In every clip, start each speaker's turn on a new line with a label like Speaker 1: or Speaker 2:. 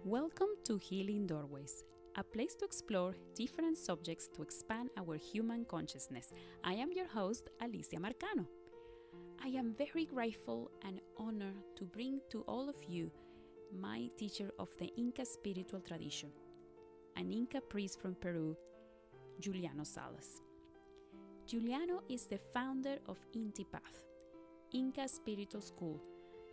Speaker 1: Welcome to Healing Doorways, a place to explore different subjects to expand our human consciousness. I am your host, Alicia Marcano. I am very grateful and honored to bring to all of you my teacher of the Inca Spiritual Tradition, an Inca Priest from Peru, Giuliano Salas. Giuliano is the founder of Inti Path, Inca Spiritual School,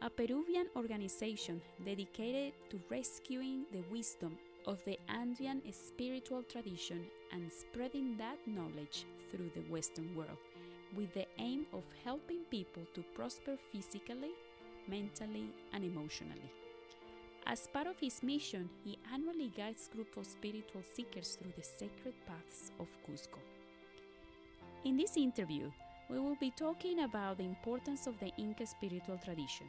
Speaker 1: a Peruvian organization dedicated to rescuing the wisdom of the Andean spiritual tradition and spreading that knowledge through the Western world, with the aim of helping people to prosper physically, mentally, and emotionally. As part of his mission, he annually guides groups of spiritual seekers through the sacred paths of Cusco. In this interview, we will be talking about the importance of the Inca spiritual tradition.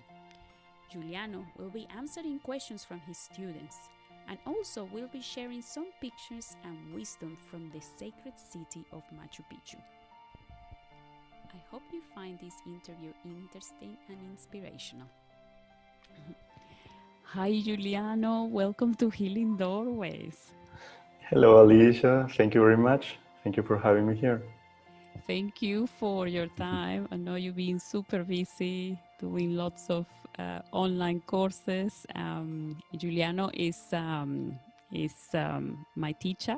Speaker 1: Giuliano will be answering questions from his students and also will be sharing some pictures and wisdom from the sacred city of Machu Picchu. I hope you find this interview interesting and inspirational. Hi Giuliano, welcome to Healing Doorways.
Speaker 2: Hello Alicia, thank you very much. Thank you for having me here.
Speaker 1: Thank you for your time. I know you've been super busy doing lots of online courses. Giuliano is my teacher.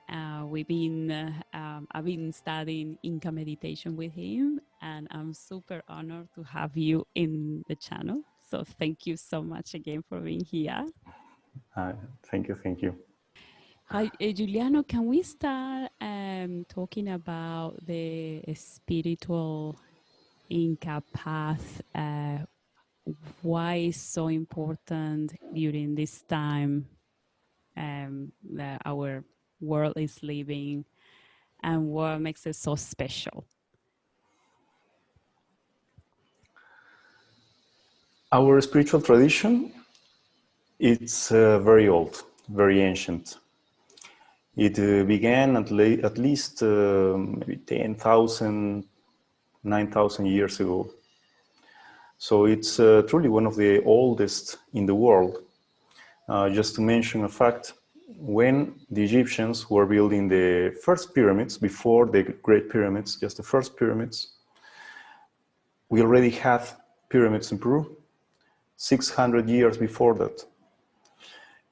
Speaker 1: I've been studying Inca meditation with him, and I'm super honored to have you in the channel. So thank you so much again for being here.
Speaker 2: Thank you.
Speaker 1: Hi, Giuliano, can we start talking about the spiritual Inca path? Why is so important during this time that our world is living, and what makes it so special?
Speaker 2: Our spiritual tradition, it's very old, very ancient. It began at least maybe 10,000, 9,000 years ago. So it's truly one of the oldest in the world. Just to mention a fact, when the Egyptians were building the first pyramids, before the Great Pyramids, just the first pyramids, we already had pyramids in Peru, 600 years before that.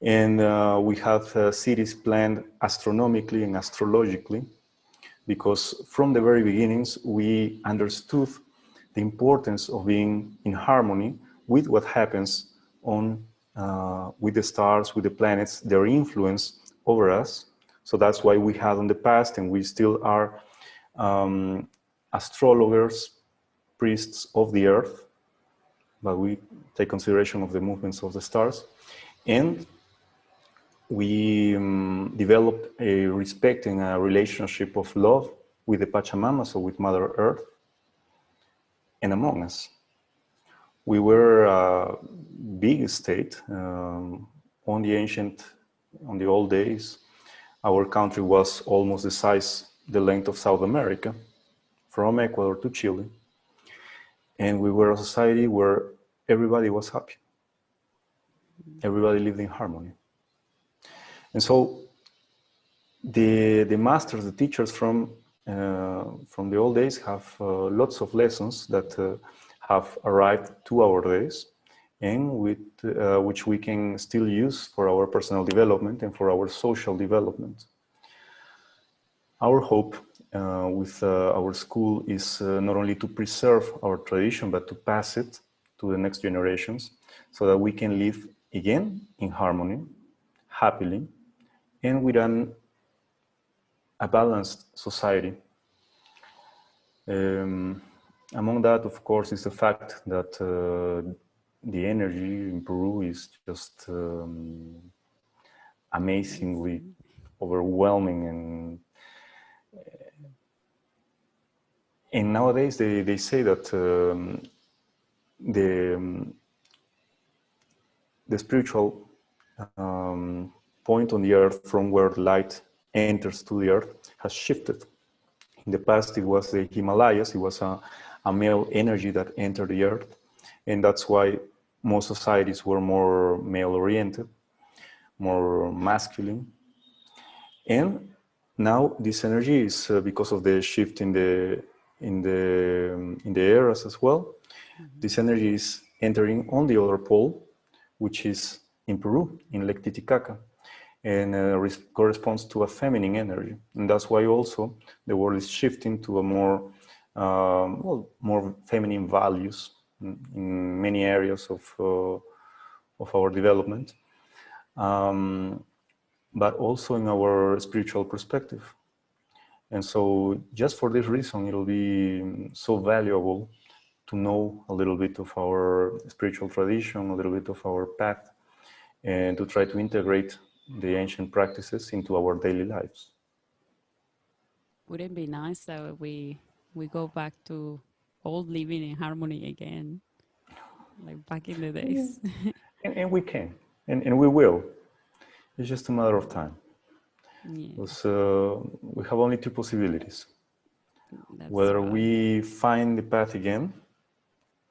Speaker 2: And we have cities planned astronomically and astrologically, because from the very beginnings, we understood the importance of being in harmony with what happens on with the stars, with the planets, their influence over us. So that's why we had in the past, and we still are, astrologers, priests of the earth, but we take consideration of the movements of the stars. And we developed a respect and a relationship of love with the Pachamama, so with Mother Earth, and among us. We were a big state on the old days. Our country was almost the length of South America, from Ecuador to Chile. And we were a society where everybody was happy. Everybody lived in harmony. And so the masters, the teachers from the old days have lots of lessons that have arrived to our days, and which we can still use for our personal development and for our social development. Our hope with our school is not only to preserve our tradition, but to pass it to the next generations, so that we can live again in harmony, happily, and with a balanced society. Among that, of course, is the fact that the energy in Peru is just amazingly overwhelming, and nowadays they say that the spiritual point on the earth, from where the light enters to the earth, has shifted. In the past, it was the Himalayas. It was a male energy that entered the earth, and that's why most societies were more male-oriented. more masculine. And now this energy is because of the shift in the eras as well. This energy is entering on the other pole, which is in Peru, in Lake Titicaca, and corresponds to a feminine energy. And that's why also the world is shifting to a more more feminine values in many areas of our development, but also in our spiritual perspective. And so just for this reason, it'll be so valuable to know a little bit of our spiritual tradition, a little bit of our path, and to try to integrate the ancient practices into our daily lives.
Speaker 1: Wouldn't it be nice that we go back to old living in harmony again, like back in the days?
Speaker 2: And we can, and we will. It's just a matter of time.
Speaker 1: Yeah.
Speaker 2: Because we have only two possibilities.
Speaker 1: That's
Speaker 2: Whether
Speaker 1: right.
Speaker 2: we find the path again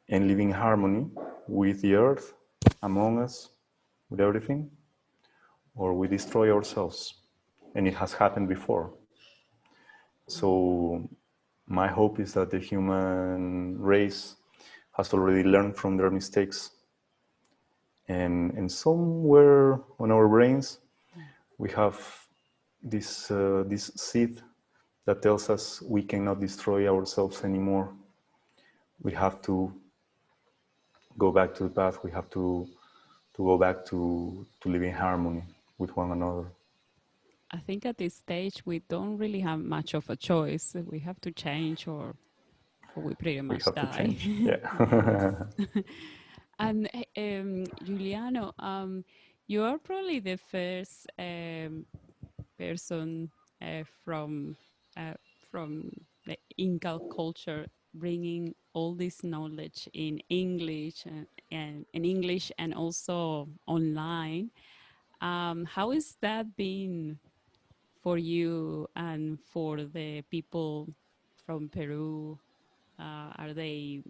Speaker 2: and live in harmony with the earth, among us, with everything, or we destroy ourselves. And it has happened before. So my hope is that the human race has already learned from their mistakes. And somewhere on our brains, we have this seed that tells us we cannot destroy ourselves anymore. We have to go back to the path. We have to go back to live in harmony with one another.
Speaker 1: I think at this stage we don't really have much of a choice. We have to change, or we pretty much
Speaker 2: we have
Speaker 1: die.
Speaker 2: To change. Yeah.
Speaker 1: And Giuliano, you are probably the first person from the Inca culture bringing all this knowledge in English and in English and also online. How is that been for you and for the people from Peru? Are they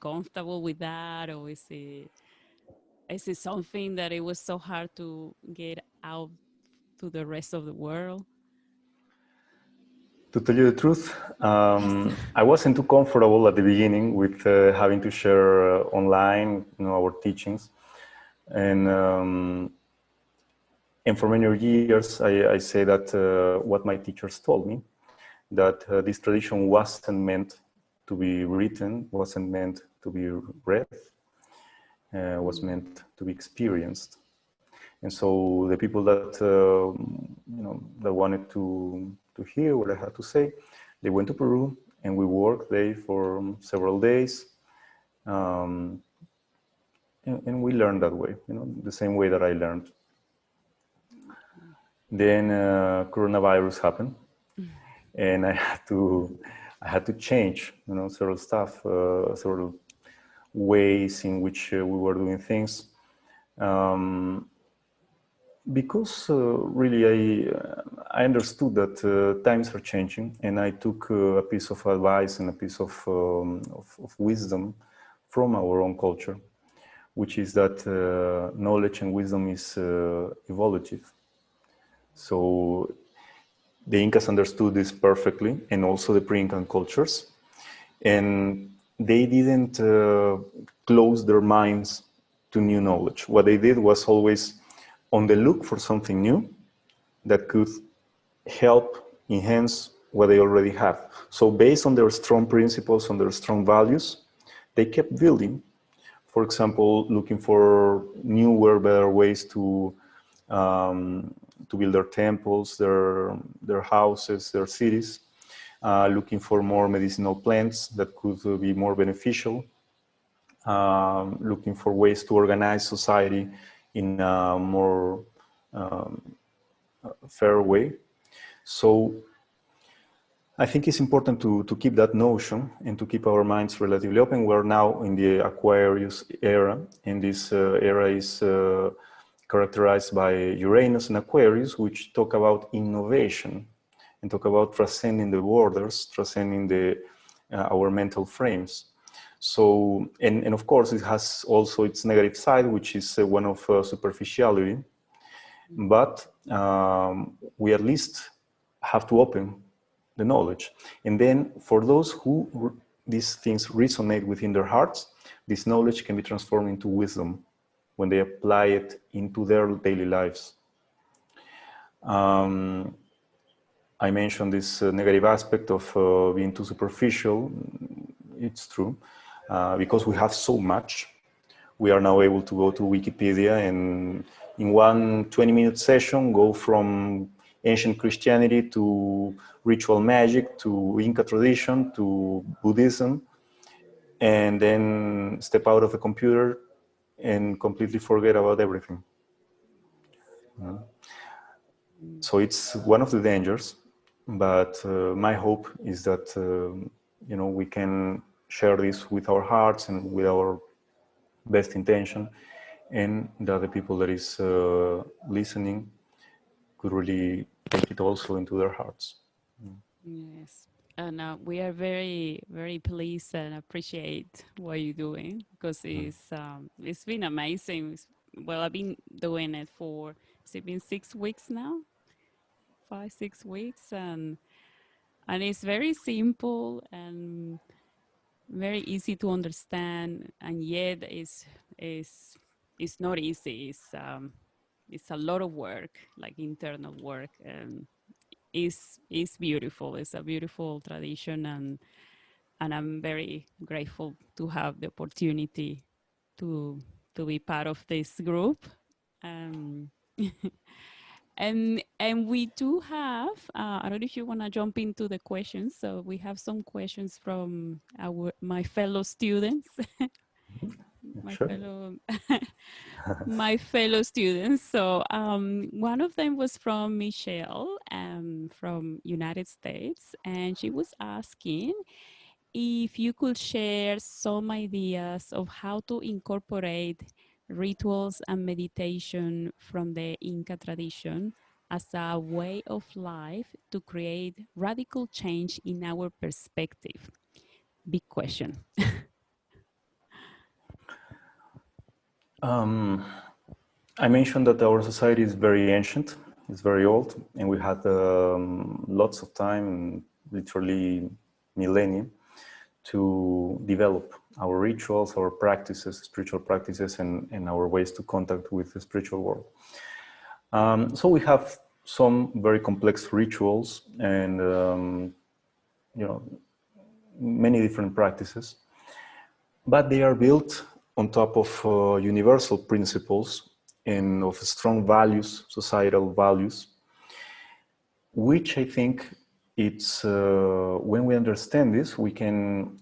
Speaker 1: comfortable with that, or is it something that it was so hard to get out to the rest of the world?
Speaker 2: To tell you the truth,
Speaker 1: Yes.
Speaker 2: I wasn't too comfortable at the beginning with having to share online, our teachings, and for many years I say that what my teachers told me, that this tradition wasn't meant to be written, wasn't meant to be read, was meant to be experienced. And so the people that that wanted to hear what I had to say, they went to Peru, and we worked there for several days, and we learned that way, the same way that I learned. Then coronavirus happened, and I had to change, several stuff, several ways in which we were doing things. Because really I understood that times are changing, and I took a piece of advice and a piece of wisdom from our own culture, which is that knowledge and wisdom is evolutive. So the Incas understood this perfectly, and also the pre-Incan cultures, and they didn't close their minds to new knowledge. What they did was always on the look for something new that could help enhance what they already have. So based on their strong principles, on their strong values, they kept building. For example, looking for newer, better ways to build their temples, their houses, their cities, looking for more medicinal plants that could be more beneficial, looking for ways to organize society in a more fair way. So I think it's important to keep that notion and to keep our minds relatively open. We're now in the Aquarius era, and this era is characterized by Uranus and Aquarius, which talk about innovation and talk about transcending the borders, transcending our mental frames. So, and of course, it has also its negative side, which is one of superficiality. but we at least have to open the knowledge. And then for those who these things resonate within their hearts, this knowledge can be transformed into wisdom when they apply it into their daily lives. I mentioned this negative aspect of being too superficial. It's true, because we have so much. We are now able to go to Wikipedia and in one 20-minute session go from ancient Christianity to ritual magic to Inca tradition to Buddhism, and then step out of the computer and completely forget about everything. So it's one of the dangers, but my hope is that we can share this with our hearts and with our best intention, and that the people that is listening could really take it also into their hearts.
Speaker 1: Yes. And we are very, very pleased and appreciate what you're doing, because it's been amazing. Well, I've been doing it for, has it been 6 weeks now? 5, 6 weeks. And it's very simple and very easy to understand. And yet it's not easy. It's a lot of work, like internal work. And is beautiful. It's a beautiful tradition, and I'm very grateful to have the opportunity to be part of this group. Um, and we do have, I don't know if you want to jump into the questions. So we have some questions from my fellow students.
Speaker 2: Sure.
Speaker 1: My fellow students. So one of them was from Michelle, from United States, and she was asking if you could share some ideas of how to incorporate rituals and meditation from the Inca tradition as a way of life to create radical change in our perspective. Big question.
Speaker 2: I mentioned that our society is very ancient, it's very old, and we had lots of time, literally millennia, to develop our rituals, our practices, spiritual practices, and our ways to contact with the spiritual world. So we have some very complex rituals and many different practices, but they are built on top of universal principles and of strong values, societal values, which I think it's when we understand this, we can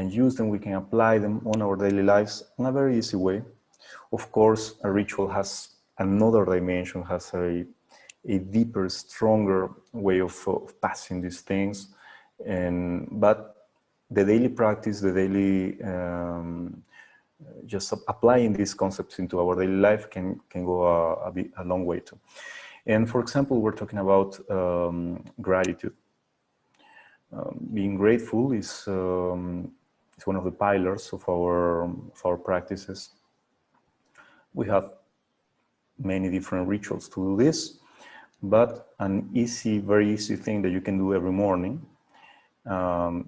Speaker 2: use them, we can apply them on our daily lives in a very easy way. Of course, a ritual has another dimension, has a deeper, stronger way of passing these things, but the daily practice, the daily just applying these concepts into our daily life can go a long way too. And for example, we're talking about gratitude. Being grateful is one of the pillars of our practices. We have many different rituals to do this, but an easy, very easy thing that you can do every morning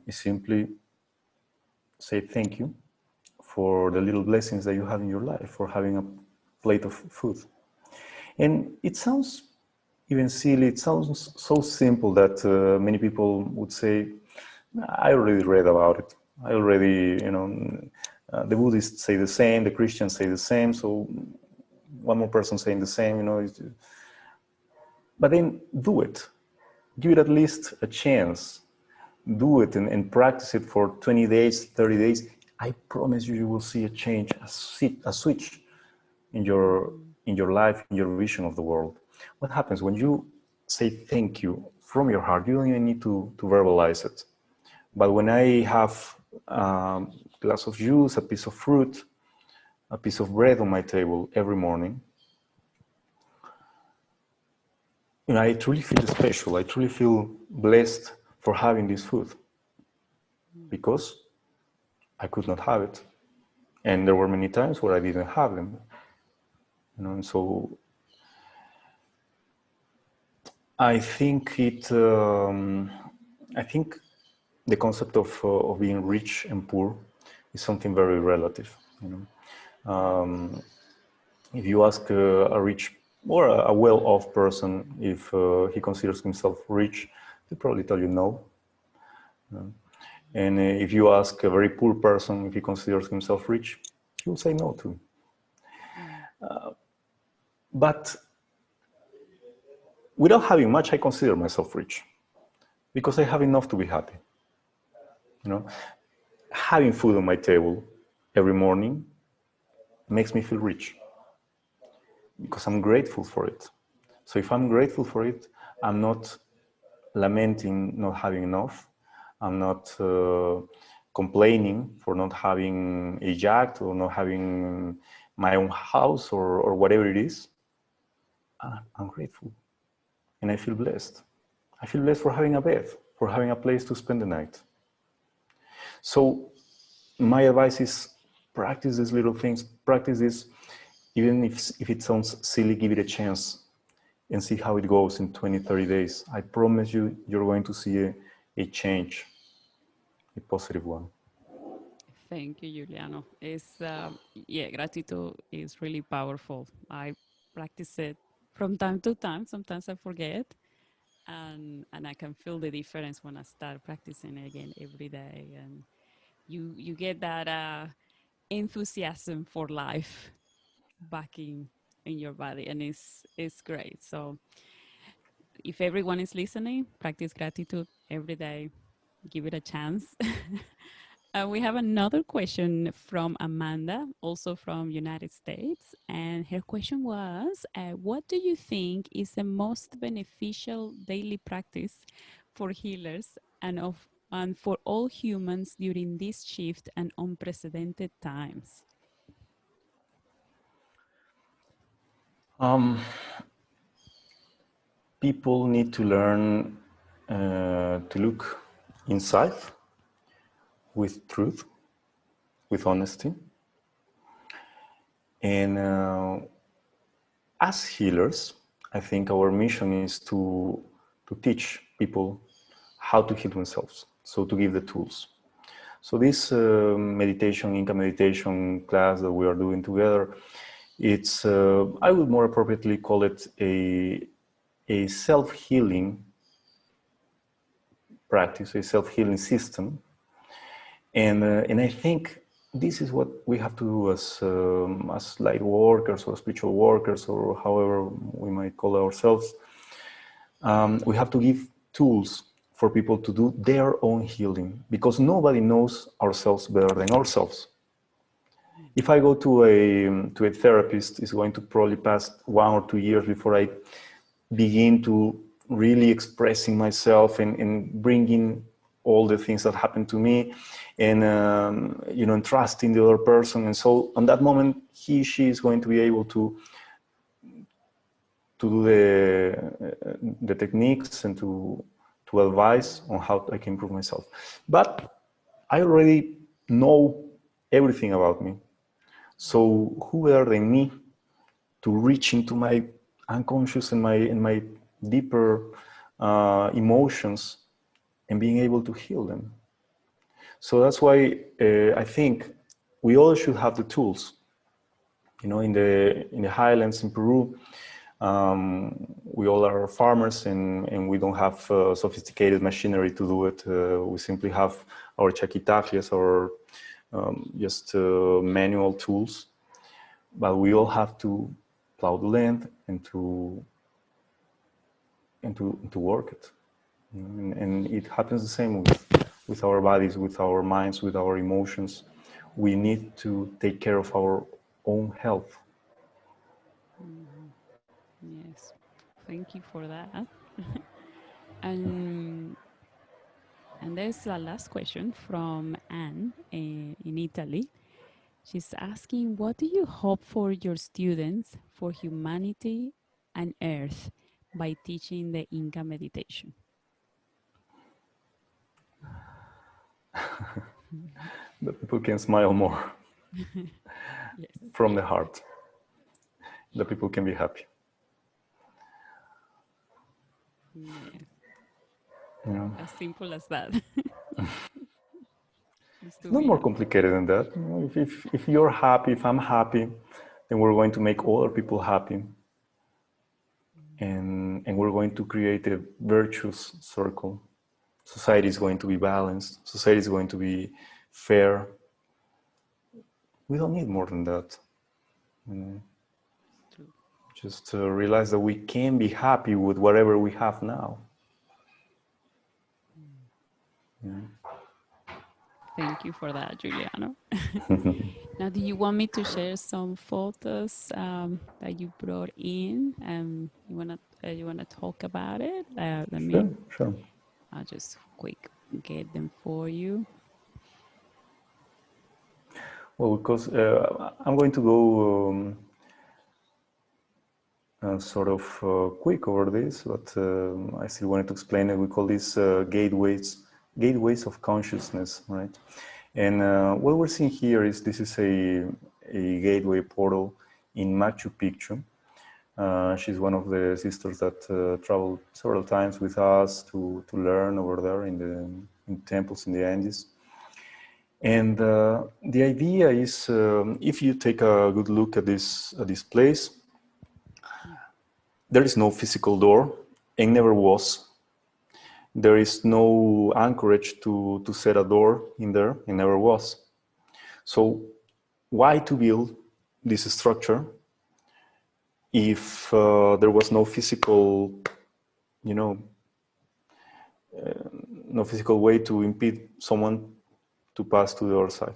Speaker 2: is simply say thank you for the little blessings that you have in your life, for having a plate of food. And it sounds even silly, it sounds so simple that many people would say, I already read about it. I already, the Buddhists say the same, the Christians say the same, so one more person saying the same, But then do it. Give it at least a chance. Do it and practice it for 20 days, 30 days. I promise you will see a change, a switch in your life, in your vision of the world. What happens when you say thank you from your heart? You don't even need to verbalize it. But when I have a glass of juice, a piece of fruit, a piece of bread on my table every morning, I truly feel special. I truly feel blessed for having this food because I could not have it. And there were many times where I didn't have them. And so I think I think the concept of being rich and poor is something very relative. You know, if you ask a rich or a well-off person if he considers himself rich, he'll probably tell you no. And if you ask a very poor person if he considers himself rich, he will say no too. But without having much, I consider myself rich because I have enough to be happy. You know, having food on my table every morning makes me feel rich because I'm grateful for it. So if I'm grateful for it, I'm not lamenting not having enough. I'm not complaining for not having a yacht or not having my own house or whatever it is. I'm grateful and I feel blessed. I feel blessed for having a bed, for having a place to spend the night. So my advice is practice these little things, practice this, even if it sounds silly, give it a chance and see how it goes in 20, 30 days. I promise you, you're going to see a change, a positive one.
Speaker 1: Thank you, Giuliano. It's yeah, gratitude is really powerful. I practice it from time to time. Sometimes I forget, and I can feel the difference when I start practicing it again every day. And you get that enthusiasm for life back in your body, and it's great. So if everyone is listening, practice gratitude every day. Give it a chance. We have another question from Amanda, also from United States, and her question was, what do you think is the most beneficial daily practice for healers and for all humans during this shift and unprecedented times?
Speaker 2: People need to learn to look inside with truth, with honesty. And as healers, I think our mission is to teach people how to heal themselves, so to give the tools. So this meditation, Inca meditation class that we are doing together, it's, I would more appropriately call it a self-healing practice, a self-healing system. And I think this is what we have to do as light workers or spiritual workers or however we might call ourselves. We have to give tools for people to do their own healing because nobody knows ourselves better than ourselves. If I go to a therapist, it's going to probably pass 1 or 2 years before I begin to really expressing myself and bringing all the things that happened to me and you know, and trusting the other person. And so on that moment, she is going to be able to do the techniques and to advise on how I can improve myself. But I already know everything about me. So who better than me to reach into my unconscious and my deeper emotions and being able to heal them. So that's why I think we all should have the tools. You know, in the highlands in Peru, we all are farmers and we don't have sophisticated machinery to do it. We simply have our chaquitacles or just manual tools, but we all have to plow the land and to work it. And it happens the same with our bodies, with our minds, with our emotions. We need to take care of our own health.
Speaker 1: Mm-hmm. Yes, thank you for that. and and there's a last question from Anne in Italy. She's asking, what do you hope for your students, for humanity and Earth by teaching the Inca meditation?
Speaker 2: That people can smile more
Speaker 1: Yes.
Speaker 2: from the heart. That people can be happy.
Speaker 1: Yeah.
Speaker 2: Yeah.
Speaker 1: As simple as that. Just
Speaker 2: It's
Speaker 1: to
Speaker 2: not
Speaker 1: be
Speaker 2: more
Speaker 1: honest.
Speaker 2: complicated than that. You know, if you're happy, if I'm happy, then we're going to make other people happy. And we're going to create a virtuous circle. Society is going to be balanced. Society is going to be fair. We don't need more than that.
Speaker 1: It's true.
Speaker 2: Just realize that we can be happy with whatever we have now.
Speaker 1: Thank you for that, Giuliano. Now, do you want me to share some photos that you brought in? You wanna talk about it? Let me.
Speaker 2: Sure, sure.
Speaker 1: I'll just quick get them for you.
Speaker 2: Well, because I'm going to go sort of quick over this, but I still wanted to explain it. We call these gateways of consciousness, right? And what we're seeing here is this is a gateway portal in Machu Picchu. She's one of the sisters that traveled several times with us to learn over there in temples in the Andes. And the idea is, if you take a good look at this place, there is no physical door, and never was. There is no anchorage to set a door in there, and never was. So why to build this structure if there was no physical, no physical way to impede someone to pass to the other side?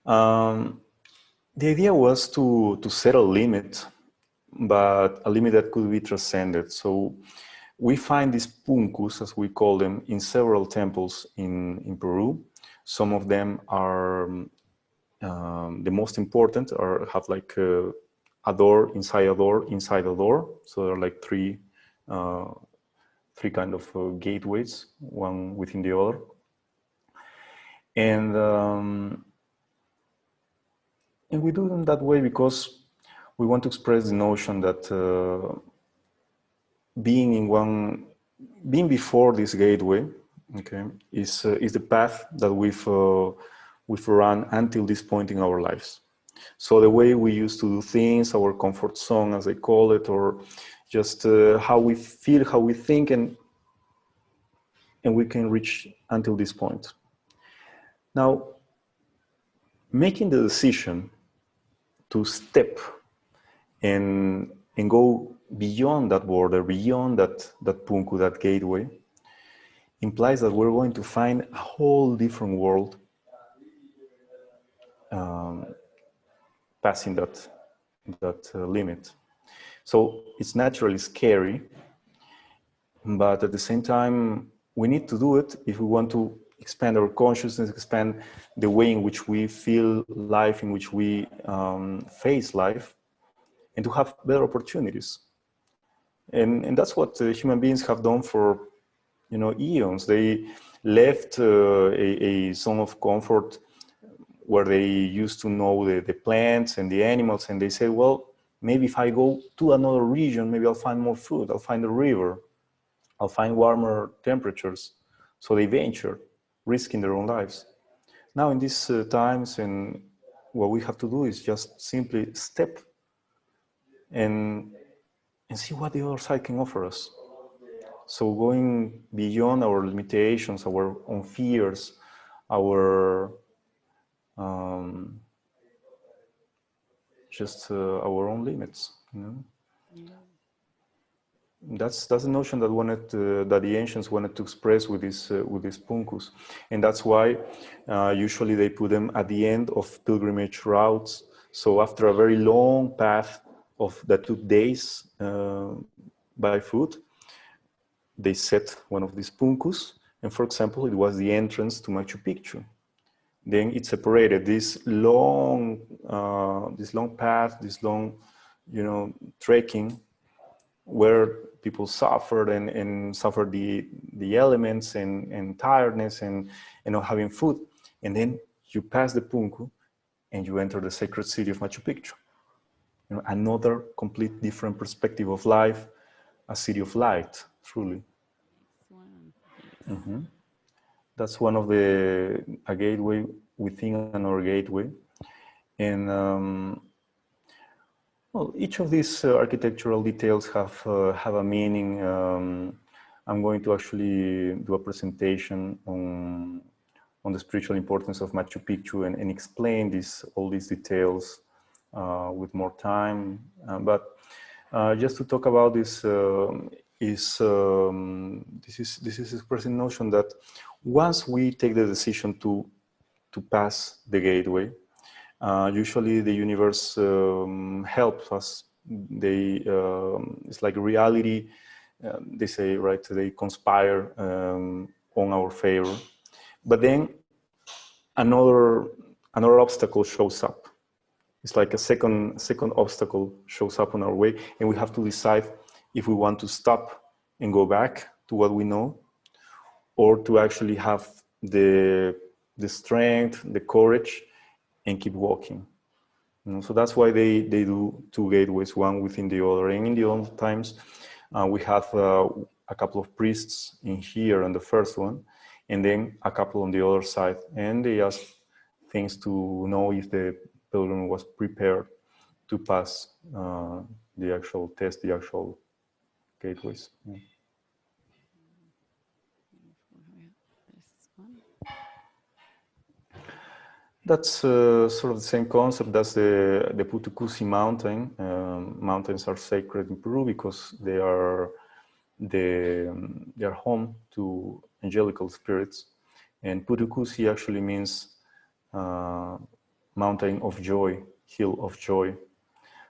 Speaker 2: The idea was to set a limit, but a limit that could be transcended. So we find these puncus, as we call them, in several temples in Peru. Some of them are the most important, or have like a door inside a door inside a door. So there are like three kind of gateways, one within the other. And we do them that way because we want to express the notion that being before this gateway, okay, is the path that we've run until this point in our lives. So the way we used to do things, our comfort zone, as I call it, or just how we feel, how we think, and we can reach until this point. Now, making the decision to step and go beyond that border, beyond that punku, that gateway, implies that we're going to find a whole different world passing that limit. So it's naturally scary, but at the same time, we need to do it if we want to expand our consciousness, expand the way in which we feel life, in which we face life, and to have better opportunities. And that's what human beings have done for eons. They left a zone of comfort where they used to know the plants and the animals, and they say, well, maybe if I go to another region, maybe I'll find more food, I'll find a river, I'll find warmer temperatures. So they venture, risking their own lives. Now in these times, and what we have to do is just simply step and see what the other side can offer us. So going beyond our limitations, our own fears, our our own limits.
Speaker 1: Yeah.
Speaker 2: That's the notion that that the ancients wanted to express with these puncus, and that's why usually they put them at the end of pilgrimage routes. So after a very long path that took days by foot, they set one of these puncus, and for example, it was the entrance to Machu Picchu. Then it separated this long path, this long, trekking, where people suffered and suffered the elements and tiredness and not having food. And then you pass the punku and you enter the sacred city of Machu Picchu. Another complete different perspective of life, a city of light, truly. Mm-hmm. That's one of a gateway within another gateway. And well, each of these architectural details have a meaning. I'm going to actually do a presentation on the spiritual importance of Machu Picchu and explain all these details with more time. But just to talk about this, this is expressing notion that once we take the decision to pass the gateway, usually the universe helps us. It's like reality. They say, right? They conspire on our favor. But then another obstacle shows up. It's like a second obstacle shows up on our way, and we have to decide if we want to stop and go back to what we know, or to actually have the strength, the courage, and keep walking. So that's why they do two gateways, one within the other. And in the old times, we have a couple of priests in here on the first one, and then a couple on the other side. And they ask things to know if the pilgrim was prepared to pass the actual test, the actual gateways. Yeah. That's sort of the same concept. That's the Putucusi mountain. Mountains are sacred in Peru because they are home to angelical spirits, and Putucusi actually means mountain of joy, hill of joy.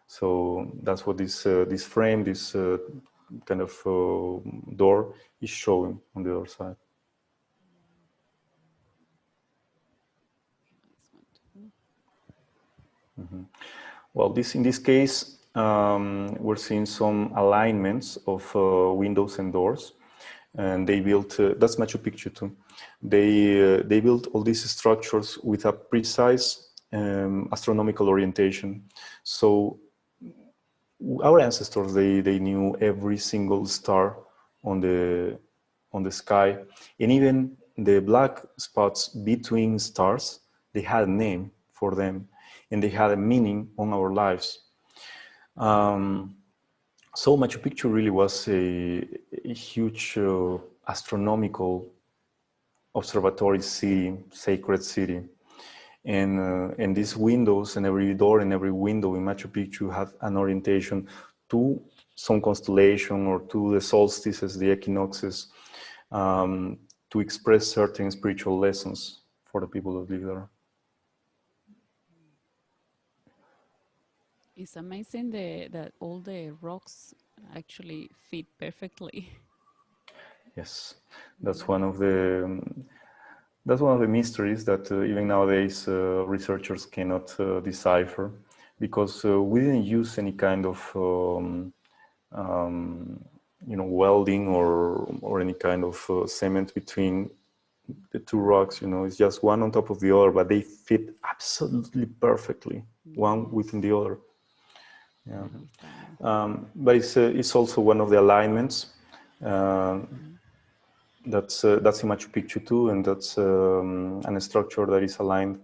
Speaker 2: So that's what this frame, this kind of door is showing on the other side. Mm-hmm. Well, in this case, we're seeing some alignments of windows and doors, and they built. That's Machu Picchu too. They built all these structures with a precise astronomical orientation. So our ancestors, they knew every single star on the sky, and even the black spots between stars, they had a name for them, and they had a meaning on our lives. So Machu Picchu really was a huge astronomical observatory city, sacred city. And these windows, and every door and every window in Machu Picchu had an orientation to some constellation or to the solstices, the equinoxes, to express certain spiritual lessons for the people that live there.
Speaker 1: It's amazing that all the rocks actually fit perfectly.
Speaker 2: Yes, that's one of the mysteries that even nowadays researchers cannot decipher, because we didn't use any kind of welding or any kind of cement between the two rocks. It's just one on top of the other, but they fit absolutely perfectly, one within the other. Yeah. But it's also one of the alignments. That's in Machu Picchu too, and that's a structure that is aligned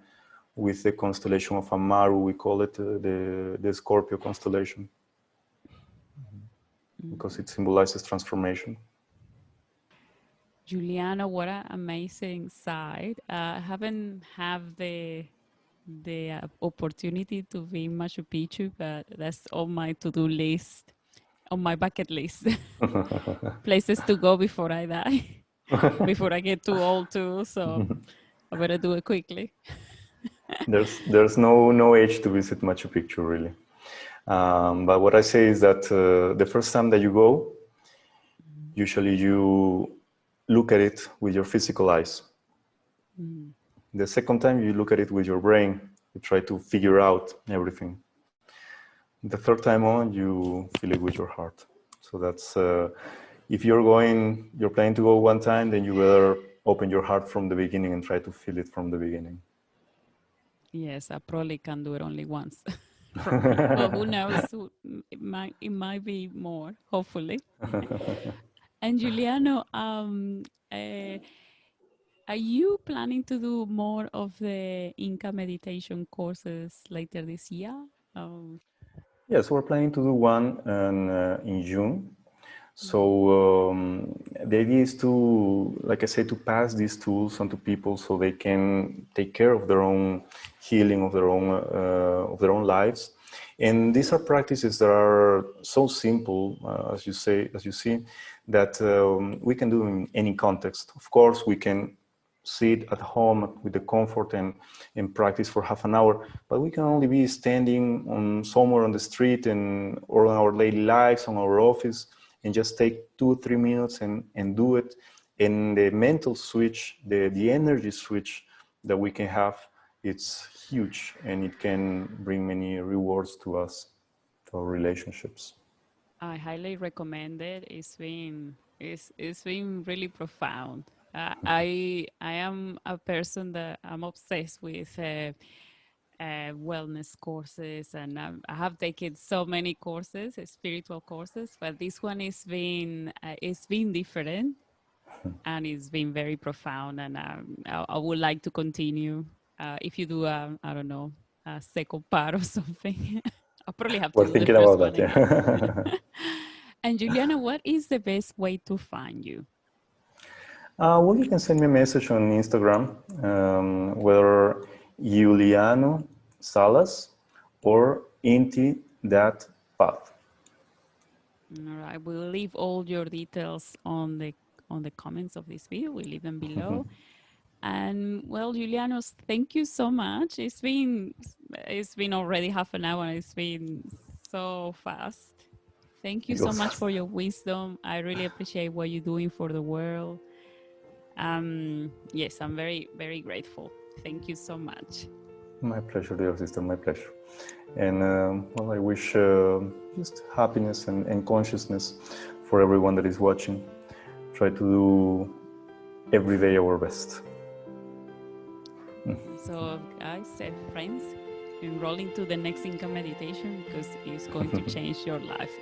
Speaker 2: with the constellation of Amaru. We call it the Scorpio constellation, because it symbolizes transformation.
Speaker 1: Giuliano, what an amazing site! I haven't had the opportunity to be in Machu Picchu, but that's on my to-do list, on my bucket list. Places to go before I die, before I get too old too. So I better do it quickly.
Speaker 2: There's no age to visit Machu Picchu, really. But what I say is that the first time that you go, usually you look at it with your physical eyes. The second time you look at it with your brain, you try to figure out everything. The third time on, you feel it with your heart. So that's, if you're planning to go one time, then you better open your heart from the beginning and try to feel it from the beginning.
Speaker 1: Yes, I probably can do it only once. from me. Well, who knows? It might be more, hopefully. And Giuliano, uh, are you planning to do more of the Inca meditation courses later this year? Um,
Speaker 2: Yes, we're planning to do one in June. So the idea is to, like I said, to pass these tools on to people so they can take care of their own healing of their own lives. And these are practices that are so simple, as you see, that we can do in any context. Of course, we can sit at home with the comfort and practice for half an hour, but we can only be standing on somewhere on the street and or in our daily lives, on our office, and just take 2 or 3 minutes and do it. And the mental switch, the energy switch that we can have, it's huge, and it can bring many rewards to us, to our relationships.
Speaker 1: I highly recommend it. It's been really profound. I am a person that I'm obsessed with wellness courses, and I have taken so many courses, spiritual courses, but this one it's been different, and it's been very profound. And I would like to continue. If you do, I don't know, a second part or something, I'll probably have to
Speaker 2: We're
Speaker 1: do the
Speaker 2: thinking
Speaker 1: first
Speaker 2: about
Speaker 1: one
Speaker 2: that,
Speaker 1: again.
Speaker 2: yeah.
Speaker 1: And Juliana, what is the best way to find you?
Speaker 2: Well, you can send me a message on Instagram, whether Giuliano Salas or Inti Path.
Speaker 1: All right, we'll leave all your details on the comments of this video. We'll leave them below. And well, Julianos, thank you so much. It's been already half an hour. It's been so fast. Thank you so much for your wisdom. I really appreciate what you're doing for the world. Yes, I'm very, very grateful. Thank you so much.
Speaker 2: My pleasure, dear sister, my pleasure. And well, I wish just happiness and consciousness for everyone that is watching. Try to do every day our best.
Speaker 1: So I said, friends, enroll into the next Inca meditation because it's going to change your life.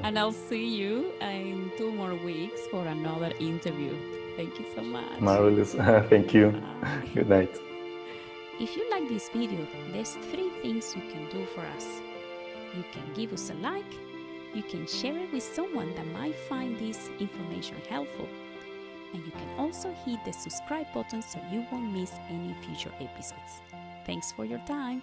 Speaker 1: And I'll see you in 2 more weeks for another interview. Thank you so much.
Speaker 2: Marvelous. Thank you.
Speaker 1: Bye.
Speaker 2: Good night.
Speaker 1: If you like this video, there's 3 things you can do for us. You can give us a like, you can share it with someone that might find this information helpful, and you can also hit the subscribe button so you won't miss any future episodes. Thanks for your time.